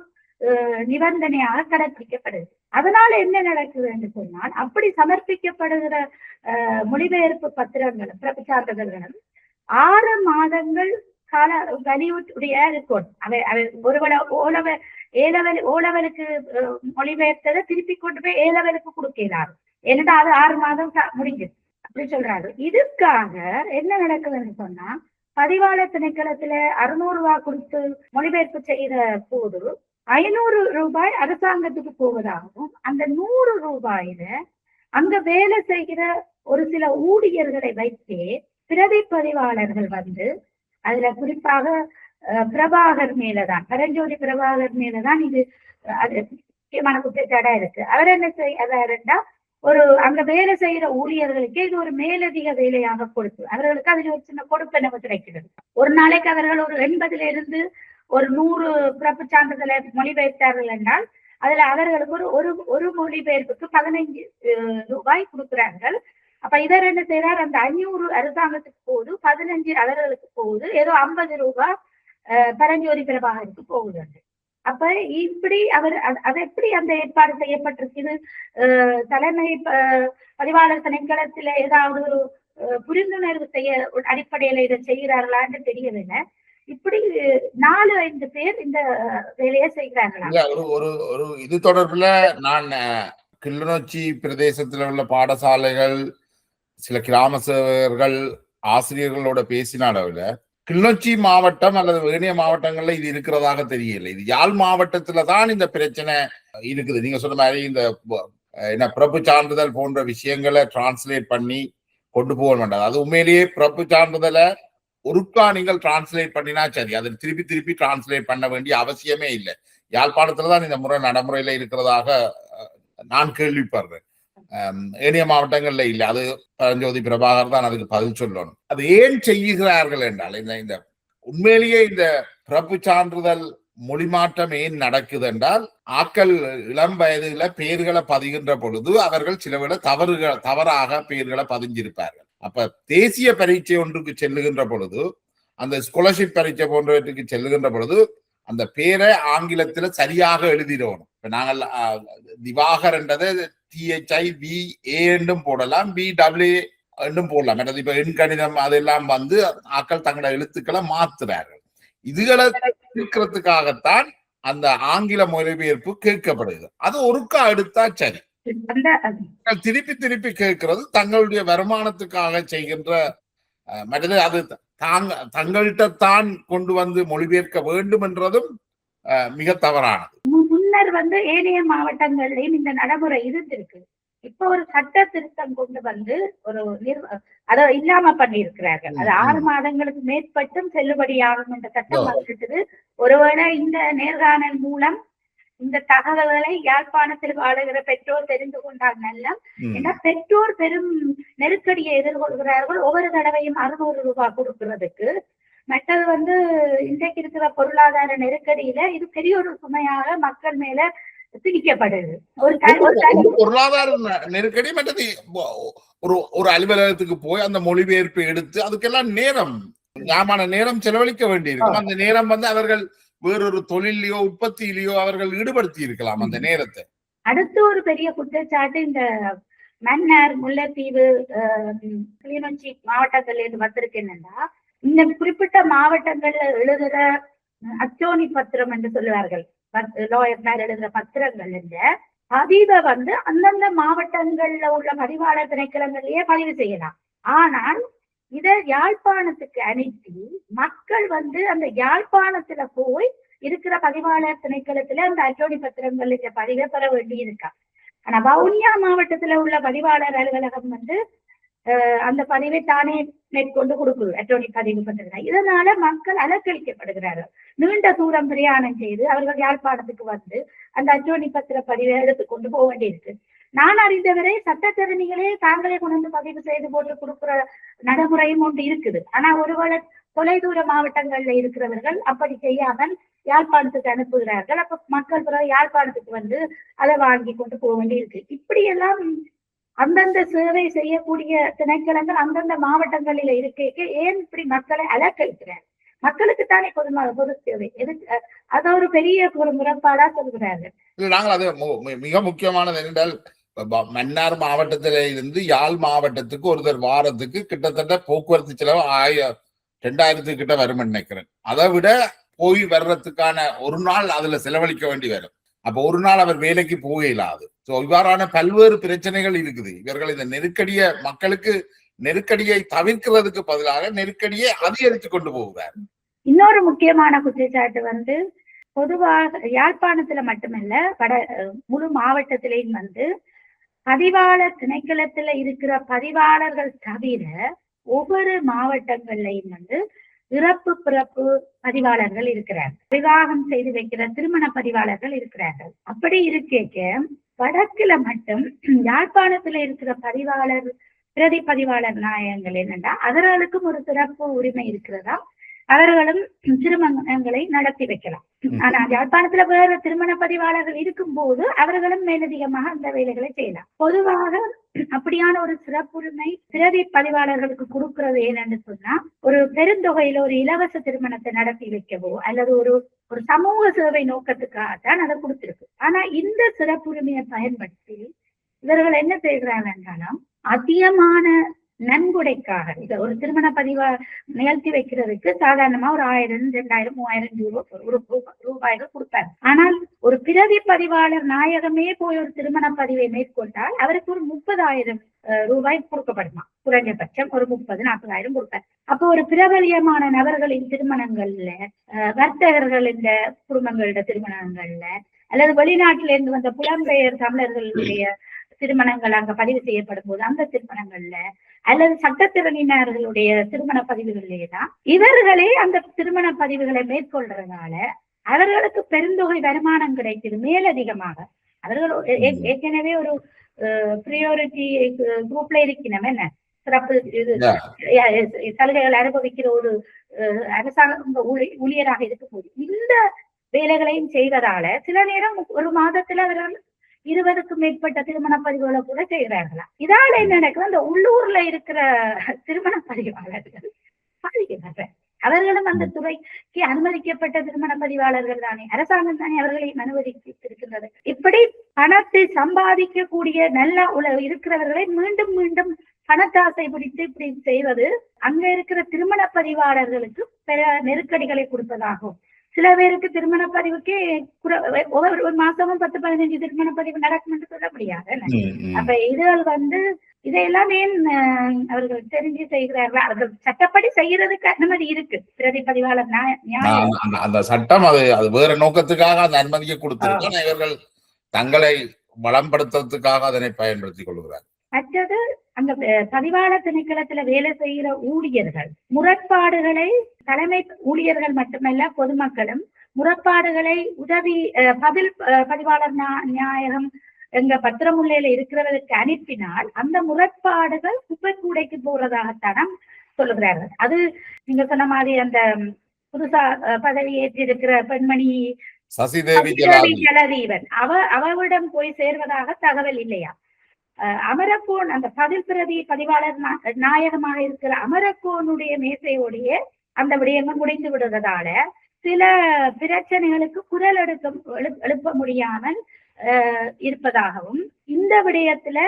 [SPEAKER 2] நிபந்தனையாக கடைபிடிக்கப்படுது. அதனால என்ன நடக்குது என்று சொன்னால், அப்படி சமர்ப்பிக்கப்படுகிற மொழிபெயர்ப்பு பத்திரங்களும் பிறப்பு சான்றிதழ்களும் 6 மாதங்கள் கால வலியுடைய இருக்கணும். ஒருவேளை ஓலவலுக்கு மொழிபெயர்த்ததை திருப்பி கொண்டு போய் ஏலவலுக்கு கொடுக்கிறாரு. ஏன்னா அது 6 மாதம் முடிஞ்சது அப்படி சொல்றாரு. இதுக்காக என்ன நடக்குதுன்னு சொன்னா, பதிவாளர் திணைக்களத்துல 600 ரூபாய் கொடுத்து மொழிபெயர்ப்பு செய்யற போது 500 ரூபாய் அரசாங்கத்துக்கு போவதாகவும், அந்த 100 ரூபாயில அங்க வேலை செய்கிற ஒரு சில ஊழியர்களை வைத்தே பிரதி பதிவாளர்கள் வந்து, அதுல குறிப்பாக பிரபாகர் மேலதான், பரஞ்சோதி பிரபாகர் மேலதான் இது அது முக்கியமான குற்றச்சாட்டா இருக்கு. அவர் என்ன செய்யறா, ஒரு அங்க வேலை செய்யற ஊழியர்களுக்கு இது ஒரு மேலதிக வேலையாக கொடுத்து அவர்களுக்கு அதுல ஒரு சின்ன கொடுப்பனவு கிடைக்கிறது. ஒரு நாளைக்கு அவர்கள் ஒரு 80 இருந்து ஒரு 100 பிறப்பு சான்றிதழை மொழிபெயர்த்தார்கள் என்றால் அதுல அவர்களுக்கு ஒரு மொழிபெயர்ப்புக்கு 15 ரூபாய் கொடுக்கிறார்கள். அப்ப இவர் என்ன செய்யறார், அந்த 500 அரசாங்கத்துக்கு போகுது, 15 அவர்களுக்கு போகுது, ஏதோ 50 ரூபாய் பரஞ்சோதி பிரபாகருக்கு போகுது. அப்ப இப்படி அது எப்படி அந்த ஏற்பாடு செய்யப்பட்டிருக்கு? இது தலைமை பதிவாளர் திணைக்களத்துல ஏதாவது புரிந்துணர்வு செய்ய அடிப்படையில இதை செய்கிறார்களான்னு தெரியவில்லை. இப்படி 4-5 பேர் இந்த வேலையை செய்கிறார்களா?
[SPEAKER 1] ஒரு இது தொடர்புல நான் கிளிநொச்சி பிரதேசத்துல உள்ள பாடசாலைகள், சில கிராம சேவகர்கள், ஆசிரியர்களோட பேசின அளவுல கிளிநொச்சி மாவட்டம் அல்லது ஏனைய மாவட்டங்கள்ல இது இருக்கிறதாக தெரியல. இது யாழ் மாவட்டத்துல தான் இந்த பிரச்சனை இருக்குது. நீங்க சொன்ன மாதிரி இந்த பிறப்பு சான்றிதழ் போன்ற விஷயங்களை டிரான்ஸ்லேட் பண்ணி கொண்டு போக வேண்டாம். அது உண்மையிலேயே பிறப்பு சான்றிதழை ஒருக்கா நீங்கள் டிரான்ஸ்லேட் பண்ணினா சரி, அதை திருப்பி டிரான்ஸ்லேட் பண்ண வேண்டிய அவசியமே இல்லை. யாழ்ப்பாணத்துலதான் இந்த முறை நடைமுறையில இருக்கிறதாக நான் கேள்விப்படுறேன். ஏனைய மாவட்டங்கள்ல இல்லை. அது பரஞ்சோதி பிரபாகர் தான் அதுக்கு பதில் சொல்லணும். அது ஏன் செய்கிறார்கள் என்றால், இந்த உண்மையிலேயே இந்த பிறப்பு சான்றிதழ் மொழி மாற்றம் ஏன் நடக்குது என்றால், ஆக்கள் இளம் வயதுல பெயர்களை பதிகின்ற பொழுது அவர்கள் சில விட தவறாக பெயர்களை பதிஞ்சிருப்பார்கள். அப்ப தேசிய பரீட்சை ஒன்றுக்கு செல்லுகின்ற பொழுது, அந்த ஸ்காலர்ஷிப் பரீட்சை போன்றவற்றுக்கு செல்லுகின்ற பொழுது அந்த பேரை ஆங்கிலத்துல சரியாக எழுதிடணும். இப்ப நாங்கள் திவாகர் என்றதை THIVA என்றும் போடலாம், BWA என்றும் போடலாம். இப்ப எண்கணிதம் அதெல்லாம் வந்து ஆக்கள் தங்களோட எழுத்துக்களை மாத்துறார்கள். இதுகளை தீர்க்கிறதுக்காகத்தான் அந்த ஆங்கில மொழிபெயர்ப்பு கேட்கப்படுது. அது ஒருக்கா எடுத்தா சரி. திருப்பி கேட்கிறது தங்களுடைய வருமானத்துக்காக செய்கின்ற மற்றது. அது தங்கள்கிட்ட தான் கொண்டு வந்து மொழிபெயர்க்க வேண்டும் என்றதும் மிக தவறானது.
[SPEAKER 2] முன்னர் ஏனைய மாவட்டங்கள்லயும் இந்த நடைமுறை இருந்திருக்கு. இப்ப ஒரு சட்ட திருத்தம் கொண்டு வந்து ஒரு அதை இல்லாம பண்ணி இருக்கிறார்கள். அது 6 மாதங்களுக்கு மேற்பட்டும் செல்லுபடியாகும் என்ற சட்டம் வந்துட்டு, ஒருவேளை இந்த நேர்காணல் மூலம் இந்த தகவல்களை யாழ்ப்பாணத்தில் வாழுகிற பெற்றோர் தெரிந்து கொண்டால் நல்ல. ஏன்னா பெற்றோர் பெரும் நெருக்கடியை எதிர்கொள்கிறார்கள். ஒவ்வொரு தடவையும் 600 ரூபாய் கொடுக்கறதுக்கு. மற்றது இன்றைக்கு இருக்கிற பொருளாதார நெருக்கடியில இது பெரிய ஒரு சுமையாக மக்கள் மேல திணிக்கப்படுது. ஒரு
[SPEAKER 1] பொருளாதார நெருக்கடி மற்றது ஒரு அலுவலகத்துக்கு போய் அந்த மொழிபெயர்ப்பை எடுத்து அதுக்கெல்லாம் நேரம் செலவழிக்க வேண்டியிருக்கும். அந்த நேரம் அவர்கள் வேறொரு தொழிலையோ உற்பத்தியிலேயோ அவர்கள் ஈடுபடுத்தி இருக்கலாம் அந்த நேரத்தை.
[SPEAKER 2] அடுத்து ஒரு பெரிய குற்றச்சாட்டு இந்த மன்னார், முல்லைத்தீவு, கிளிநொச்சி மாவட்டங்கள்ல இருந்து வந்திருக்கு. என்னன்னா, இந்த குறிப்பிட்ட மாவட்டங்கள்ல எழுதுற அச்சோனி பத்திரம் என்று சொல்லுவார்கள், லாயர் எழுதுற பத்திரங்கள் பதிவை அந்தந்த மாவட்டங்கள்ல உள்ள பதிவாளர் திணைக்களங்கள்லயே பதிவு செய்யலாம். ஆனால் இத யாழ்ப்பாணத்துக்கு அனுப்பி மக்கள் அந்த யாழ்ப்பாணத்துல போய் இருக்கிற பதிவாளர் திணைக்களத்துல அந்த அட்டோனி பத்திரங்கள் பதிவை பெற வேண்டி இருக்கா. ஆனா வவுனியா மாவட்டத்துல உள்ள பதிவாளர் அலுவலகம் அந்த பதிவை தானே மேற்கொண்டு கொடுக்குது, அட்டோனி பதிவு பத்திரம். இதனால மக்கள் அலக்களிக்கப்படுகிறார்கள். நீண்ட தூரம் பிரயாணம் செய்து அவர்கள் யாழ்ப்பாணத்துக்கு அந்த அட்டோனி பத்திர பதிவை எடுத்துக்கொண்டு போக வேண்டியிருக்கு. நான் அறிந்தவரை சட்டத்தரணிகளே தாங்களே கொண்டு பதிவு செய்து போட்டு கொடுக்குற நடைமுறையும் ஒன்று இருக்குது. ஆனா ஒருவேளை தொலைதூர மாவட்டங்கள்ல இருக்கிறவர்கள் அப்படி செய்யாமல் யாழ்ப்பாணத்துக்கு அனுப்புகிறார்கள். அப்ப மக்கள் பிறகு யாழ்ப்பாணத்துக்கு அதை வாங்கி கொண்டு போக வேண்டி இருக்கு. இப்படி எல்லாம் அந்தந்த சேவை செய்யக்கூடிய திணைக்களங்கள் அந்தந்த மாவட்டங்களில இருக்க ஏன் இப்படி மக்களை அலக்களிக்கிறார்? மக்களுக்குத்தானே பொது சேவை எதுக்கு? அது ஒரு பெரிய ஒரு முறைப்பாடா சொல்கிறார்கள்.
[SPEAKER 1] நாங்கள் அது மிக முக்கியமானது என்றால், மன்னார் மாவட்டத்தில இருந்து யாழ் மாவட்டத்துக்கு ஒருத்தர் வாரத்துக்கு கிட்டத்தட்ட போக்குவரத்து செலவு 2000 கிட்ட வரும் நினைக்கிறேன். அதை விட போய் வர்றதுக்கான ஒரு நாள் அதுல செலவழிக்க வேண்டி வரும். அப்ப ஒரு நாள் அவர் வேலைக்கு போகலாது. இவ்வாறான பல்வேறு பிரச்சனைகள் இருக்குது. இவர்கள் இந்த மக்களுக்கு நெருக்கடியை தவிர்க்கிறதுக்கு பதிலாக நெருக்கடியை அதிகரித்து கொண்டு போகிறார்.
[SPEAKER 2] இன்னொரு முக்கியமான குற்றச்சாட்டு பொதுவாக யாழ்ப்பாணத்துல மட்டுமல்ல, முழு மாவட்டத்திலையும் பதிவாளர் திணைக்களத்துல இருக்கிற பதிவாளர்கள் தவிர ஒவ்வொரு மாவட்டங்கள்லையும் இறப்பு பிறப்பு பதிவாளர்கள் இருக்கிறார்கள். விவாகம் செய்து வைக்கிற திருமண பதிவாளர்கள் இருக்கிறார்கள். அப்படி இருக்க வடக்குல மட்டும் யாழ்ப்பாணத்துல இருக்கிற பதிவாளர் பிரதி பதிவாளர் நாயகங்கள் என்னன்னா அவர்களுக்கும் ஒரு சிறப்பு உரிமை இருக்கிறதா, அவர்களும் திருமணங்களை நடத்தி வைக்கலாம். ஆனா யாழ்ப்பாணத்துல வேற திருமண பதிவாளர்கள் இருக்கும் போது அவர்களும் மேலதிகமாக அந்த வேலைகளை செய்யலாம். பொதுவாக அப்படியான ஒரு சிறப்புரிமை பிரதி பதிவாளர்களுக்கு கொடுக்கிறது ஏன்னு சொன்னா, ஒரு பெருந்தொகையில ஒரு இலவச திருமணத்தை நடத்தி வைக்கவோ அல்லது ஒரு சமூக சேவை நோக்கத்துக்காகத்தான் அதை கொடுத்திருக்கு. ஆனா இந்த சிறப்புரிமையை பயன்படுத்தி இவர்கள் என்ன செய்கிறார்கள் என்றாலும் அதிகமான நன்கொடைக்காக ஒரு திருமண பதிவா நிகழ்த்தி வைக்கிறதுக்கு சாதாரணமா ஒரு 1000, 2000, 3000 ரூபாய்கள் கொடுப்பாரு. ஆனால் ஒரு பிரதி பதிவாளர் நாயகமே போய் ஒரு திருமண பதிவை மேற்கொண்டால் அவருக்கு ஒரு 30,000 ரூபாய் கொடுக்கப்படுமா, குறைஞ்சபட்சம் ஒரு 30,000-40,000 கொடுப்பார். அப்போ ஒரு பிரபலியமான நபர்களின் திருமணங்கள்ல, வர்த்தகர்கள் இந்த குடும்பங்களோட திருமணங்கள்ல அல்லது வெளிநாட்டில இருந்து வந்த புலம்பெயர் தமிழர்களுடைய திருமணங்கள் அங்க பதிவு செய்யப்படும் போது அந்த திருமணங்கள்ல அல்லது சட்டத்திறனினர்களுடைய திருமண பதிவுகளிலேதான் இவர்களே அந்த திருமண பதிவுகளை மேற்கொள்றதுனால அவர்களுக்கு பெருந்தொகை வருமானம் கிடைக்குது. மேலதிகமாக அவர்கள் ஏற்கனவே ஒரு பிரியோரிட்டி குரூப்ல இருக்கணும், என்ன சிறப்பு சலுகைகள் அனுபவிக்கிற ஒரு அரசாங்க ஊழியராக இருக்கும் போது இந்த வேலைகளையும் செய்வதால சில நேரம் ஒரு மாதத்துல அவர்கள் 20க்கும் மேற்பட்ட திருமண பதிவுகளை கூட செய்கிறார்களாம். இதால என்ன நடக்குது, அந்த உள்ளூர்ல இருக்கிற திருமண பதிவாளர்கள் பாதிக்கிறார்கள். அவர்களும் அந்த துறைக்கு அனுமதிக்கப்பட்ட திருமண பதிவாளர்கள் தானே, அரசாங்கம் தானே அவர்களை அனுமதித்திருக்கின்றது. இப்படி பணத்தை சம்பாதிக்கக்கூடிய நல்ல இருக்கிறவர்களை மீண்டும் மீண்டும் பணத்தாசை பிடித்து இப்படி செய்வது அங்க இருக்கிற திருமண பதிவாளர்களுக்கு பல நெருக்கடிகளை கொடுப்பதாகும். சில பேருக்கு திருமண பதிவுக்கு ஒவ்வொரு மாசமும் 10-15 திருமண பதிவு நடக்கும் என்று சொல்ல முடியாது. அப்ப இதுகள் இதையெல்லாம் ஏன் அவர்கள் தெரிஞ்சு செய்கிறார்கள்? அவர்கள் சட்டப்படி செய்யறதுக்கு அனுமதி இருக்கு. பிரதி பதிவாளர் நியாயம்.
[SPEAKER 1] அந்த சட்டம் அது வேற நோக்கத்துக்காக அந்த அனுமதியை கொடுத்திருக்கு. இவர்கள் தங்களை வளம்படுத்துறதுக்காக அதனை பயன்படுத்திக் கொள்கிறார்.
[SPEAKER 2] மற்றது அந்த பதிவாளர் திணைக்களத்துல வேலை செய்கிற ஊழியர்கள் முரண்பாடுகளை தலைமை ஊழியர்கள் மட்டுமல்ல பொதுமக்களும் முரண்பாடுகளை உதவி பதில் பதிவாளர் நியாயகம் எங்க பத்திரமுல்லையில இருக்கிறவருக்கு அனுப்பினால் அந்த முரண்பாடுகள் குப்பை கூடைக்கு போறதாகத்தான் சொல்லுகிறார்கள். அது நீங்க சொன்ன மாதிரி அந்த புதுசா பதவி ஏற்றிருக்கிற பெண்மணி
[SPEAKER 1] சசிதேவி
[SPEAKER 2] ஜலதீவன் அவரிடம் போய் சேர்வதாக தகவல் இல்லையா? அமரக்கோன் அந்த பதில் பிரதி பதிவாளர் நாயகமாக இருக்கிற அமரக்கோனுடைய மேசையோடைய அந்த விடயங்கள் முடிந்து விடுவதால சில பிரச்சனைகளுக்கு குரல் எழுப்ப முடியாமல் இருப்பதாகவும் இந்த விடயத்துல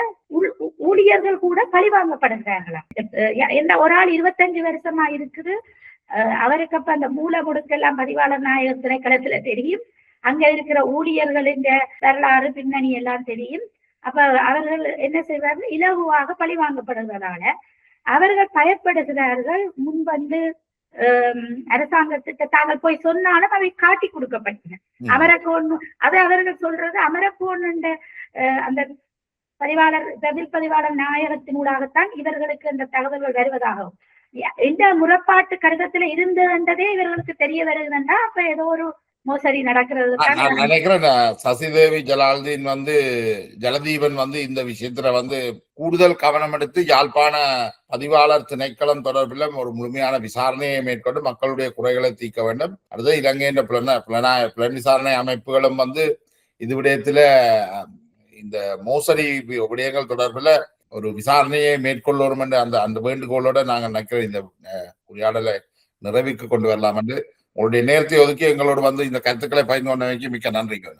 [SPEAKER 2] ஊழியர்கள் கூட பழிவாங்கப்படுகிறார்களாம். என்ன ஒரு ஆள் 25 வருஷமா இருக்குது, அவருக்கு அப்ப அந்த மூல முடுக்கெல்லாம் பதிவாளர் நாயக திணைக்களத்துல தெரியும், அங்க இருக்கிற ஊழியர்களின் வரலாறு பின்னணி எல்லாம் தெரியும். அப்ப அவர்கள் என்ன செய்வார்கள், இலகுவாக பழிவாங்கப்படுவதால அவர்கள் பயப்படுகிறார்கள். முன்வந்து அரசாங்கத்துக்கு தாங்கள் போய் சொன்னாலும் அவை காட்டி கொடுக்கப்பட்டன. அமரக்கோன் அது அவர்கள் சொல்றது அமரக்கோன் அந்த பதிவாளர் பதில் பதிவாளர் நாயகத்தினூடாகத்தான் இவர்களுக்கு அந்த தகவல்கள் வருவதாகவும் இந்த முறைப்பாட்டு கடிதத்துல இருந்ததே இவர்களுக்கு தெரிய வருகிறதா அப்ப ஏதோ ஒரு மோசடி நடக்கிறது.
[SPEAKER 1] நான் நினைக்கிறேன் சசிதேவி ஜலதீபன் இந்த விஷயத்துல கூடுதல் கவனம் எடுத்து யாழ்ப்பாண பதிவாளர் திணைக்களம் தொடர்பில் ஒரு முழுமையான விசாரணையை மேற்கொண்டு மக்களுடைய குறைகளை தீர்க்க வேண்டும். அடுத்து இலங்கையின் புலன் விசாரணை அமைப்புகளும் இது விடயத்துல இந்த மோசடி விடயங்கள் தொடர்பில் ஒரு விசாரணையை மேற்கொள்ளும் என்று அந்த வேண்டுகோளோட நாங்கள் நினைக்கிற இந்த உரையாடலை நிறைவுக்கு கொண்டு வரலாம் என்று உங்களுடைய நேரத்தை ஒதுக்கி எங்களோடு இந்த கருத்துக்களை பகிர்ந்து கொண்டமைக்கு மிக்க நன்றிங்க.